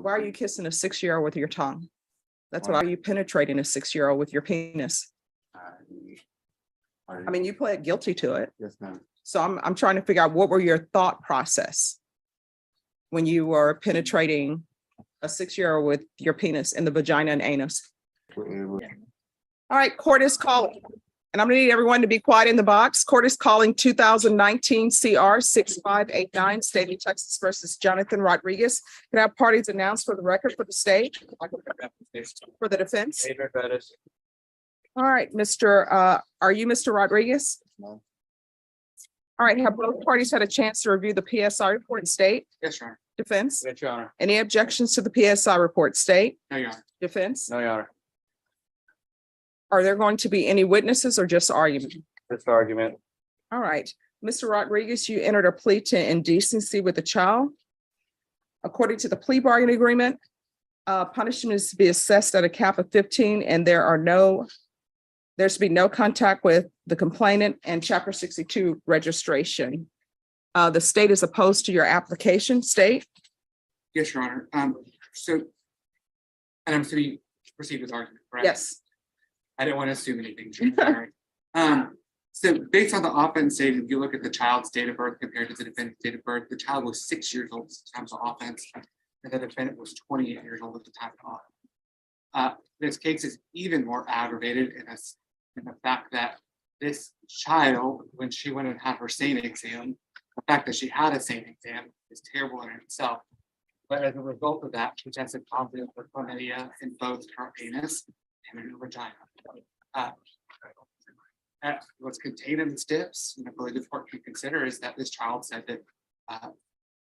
Why are you kissing a 6-year-old with your tongue? That's why are you penetrating a 6-year-old with your penis? I mean, you pled guilty to it. Yes, ma'am. So I'm trying to figure out what were your thought process when you were penetrating a 6-year-old with your penis in the vagina and anus? All right, court is calling. And I'm gonna need everyone to be quiet in the box. Court is calling 2019 CR 6589, State of Texas versus Jonathan Rodriguez. Can I have parties announced for the record for the state? For the defense? All right, are you Mr. Rodriguez? No. All right, have both parties had a chance to review the PSI report, state? Yes, Your Honor. Defense? Yes, Your Honor. Any objections to the PSI report, state? No, Your Honor. Defense? No, Your Honor. Are there going to be any witnesses or just argument? This argument. All right, Mr. Rodriguez, you entered a plea to indecency with a child. According to the plea bargaining agreement, punishment is to be assessed at a cap of 15, and there's to be no contact with the complainant and Chapter 62 registration. The state is opposed to your application, state? Yes, Your Honor. And I'm to proceed with argument, correct? Yes. I didn't want to assume anything. Sorry. So based on the offense stated, if you look at the child's date of birth compared to the defendant's date of birth, the child was 6 years old at the time of the offense, and the defendant was 28 years old at the time of the offense. This case is even more aggravated in the fact that this child, when she went and had her SANE exam, the fact that she had a SANE exam is terrible in itself. But as a result of that, she tested positive for chlamydia in both her anus and in her vagina. What's contained in the stips, and I believe the court can consider, is that this child said that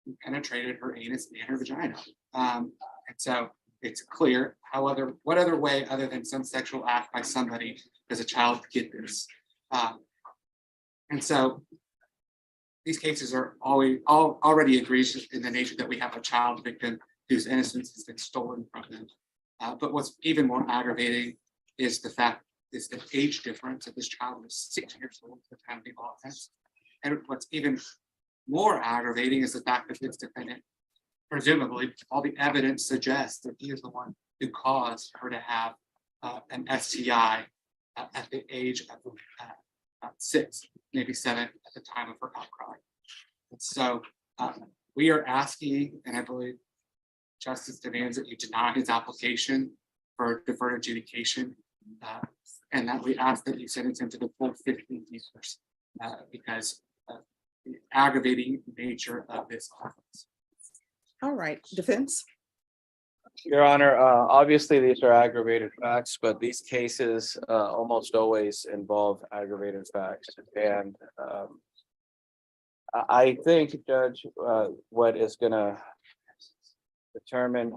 he penetrated her anus and her vagina. And so it's clear what other way other than some sexual act by somebody does a child get this? And so these cases are already egregious in the nature that we have a child victim whose innocence has been stolen from them. But what's even more aggravating is the age difference that this child was 6 years old at the time of the offense. And what's even more aggravating is the fact that this defendant, presumably, all the evidence suggests that he is the one who caused her to have an STI at the age of 6, maybe 7 at the time of her outcry. And so we are asking, and I believe justice demands that you deny his application for deferred adjudication, and that we ask that you sentence him to the full 15 years because of the aggravating nature of this offense. All right, defense? Your Honor, obviously these are aggravated facts, but these cases almost always involve aggravated facts. And I think, Judge, what is going to determine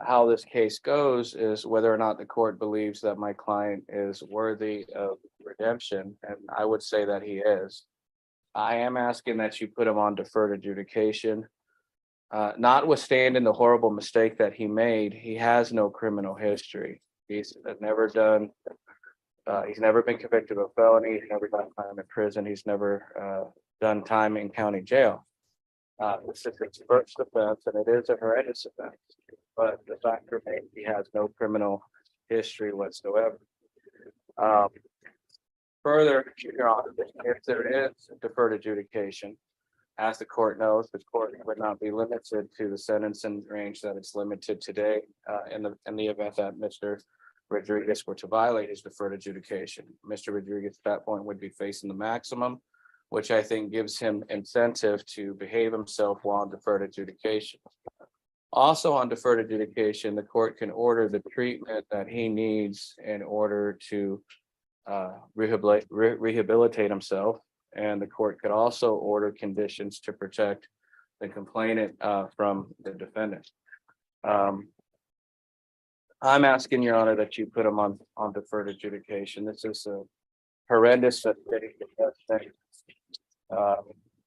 how this case goes is whether or not the court believes that my client is worthy of redemption. And I would say that he is. I am asking that you put him on deferred adjudication. Notwithstanding the horrible mistake that he made, he has no criminal history. He's never been convicted of a felony. He's never done time in prison. He's never done time in county jail. This is his first offense, and it is a horrendous offense. But the fact remains, he has no criminal history whatsoever. Further, Your Honor, if there is deferred adjudication, as the court knows, the court would not be limited to the sentencing range that it's limited today in the event that Mr. Rodriguez were to violate his deferred adjudication. Mr. Rodriguez at that point would be facing the maximum, which I think gives him incentive to behave himself while on deferred adjudication. Also on deferred adjudication, the court can order the treatment that he needs in order to rehabilitate himself. And the court could also order conditions to protect the complainant from the defendant. I'm asking, Your Honor, that you put him on deferred adjudication. This is a horrendous thing.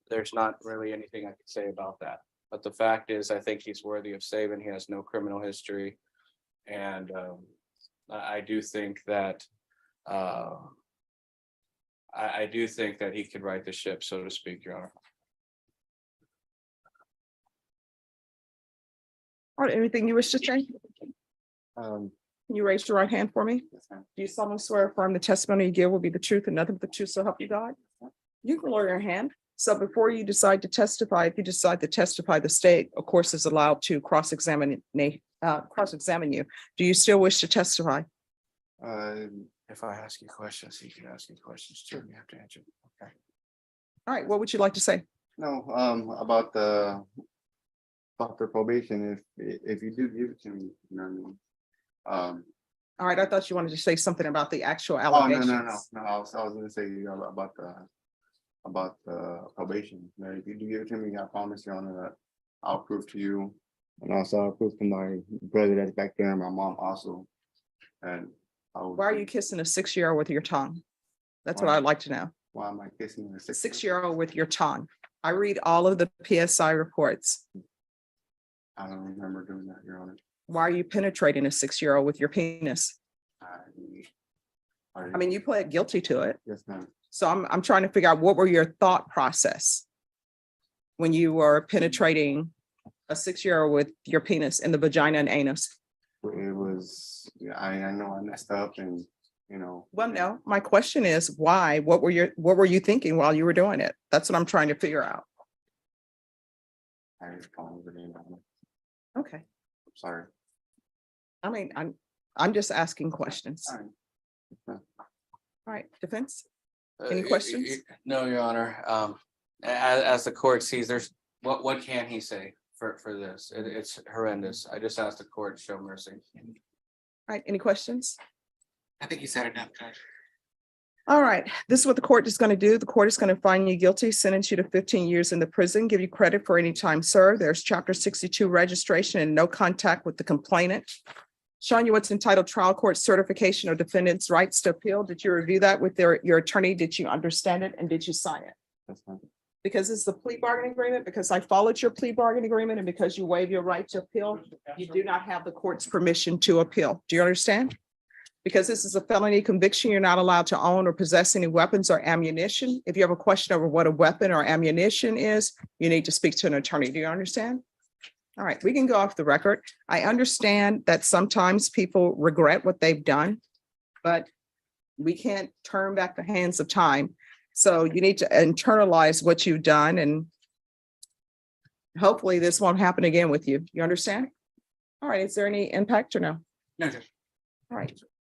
There's not really anything I can say about that. But the fact is, I think he's worthy of saving. He has no criminal history. And I do think that I do think that he could right the ship, so to speak, Your Honor. All right, anything you wish to say? Um, Can you raise your right hand for me? yes, ma'am. Do you solemnly swear or affirm the testimony you give will be the truth and nothing but the truth, so help you God? You can lower your hand. So before you decide to testify, if you decide to testify, the state, of course, is allowed to cross-examine you. Do you still wish to testify? If I ask you questions, you can ask me questions too. You have to answer. Okay. All right, what would you like to say? No, about the probation, if you do give it to me, you know what I mean? All right, I thought you wanted to say something about the actual Oh, no, allegations. no, I was gonna say about the probation. You know, if you do give it to me, I promise you, Honor, that I'll prove to you. And also I'll prove to my brother that's back there and my mom also. And Why are you kissing a 6-year-old with your tongue? That's what I'd like to know. Why am I kissing a A 6? 6-year-old with your tongue. I read all of the PSI reports. I don't remember doing that, Your Honor. Why are you penetrating a 6-year-old with your penis? I mean, you pled guilty to it. Yes, ma'am. So I'm trying to figure out what were your thought process when you were penetrating a 6-year-old with your penis in the vagina and anus? It was, yeah, I know I messed up and, you know. Well, no, my question is why? What were you thinking while you were doing it? That's what I'm trying to figure out. I just called it in. I'm Okay. sorry. I mean, I'm just asking questions. All right. All right, defense? Any questions? No, Your Honor. As the court sees, there's, what can he say for this? It's horrendous. I just asked the court to show mercy. All right, any questions? I think you said enough, Judge. All right, this is what the court is going to do. The court is going to find you guilty, sentence you to 15 years in the prison, give you credit for any time served. There's chapter 62 registration and no contact with the complainant. Showing you what's entitled trial court certification of defendant's rights to appeal. Did you review that with your attorney? Did you understand it and did you sign it? That's fine. Because it's the plea bargaining agreement, because I followed your plea bargaining agreement and because you waive your right to appeal, you do not have the court's permission to appeal. Do you understand? Because this is a felony conviction, you're not allowed to own or possess any weapons or ammunition. If you have a question over what a weapon or ammunition is, you need to speak to an attorney. Do you understand? All right, we can go off the record. I understand that sometimes people regret what they've done, but we can't turn back the hands of time. So you need to internalize what you've done and hopefully this won't happen again with you. You understand? All right, is there any impact or no? No, Judge. All right,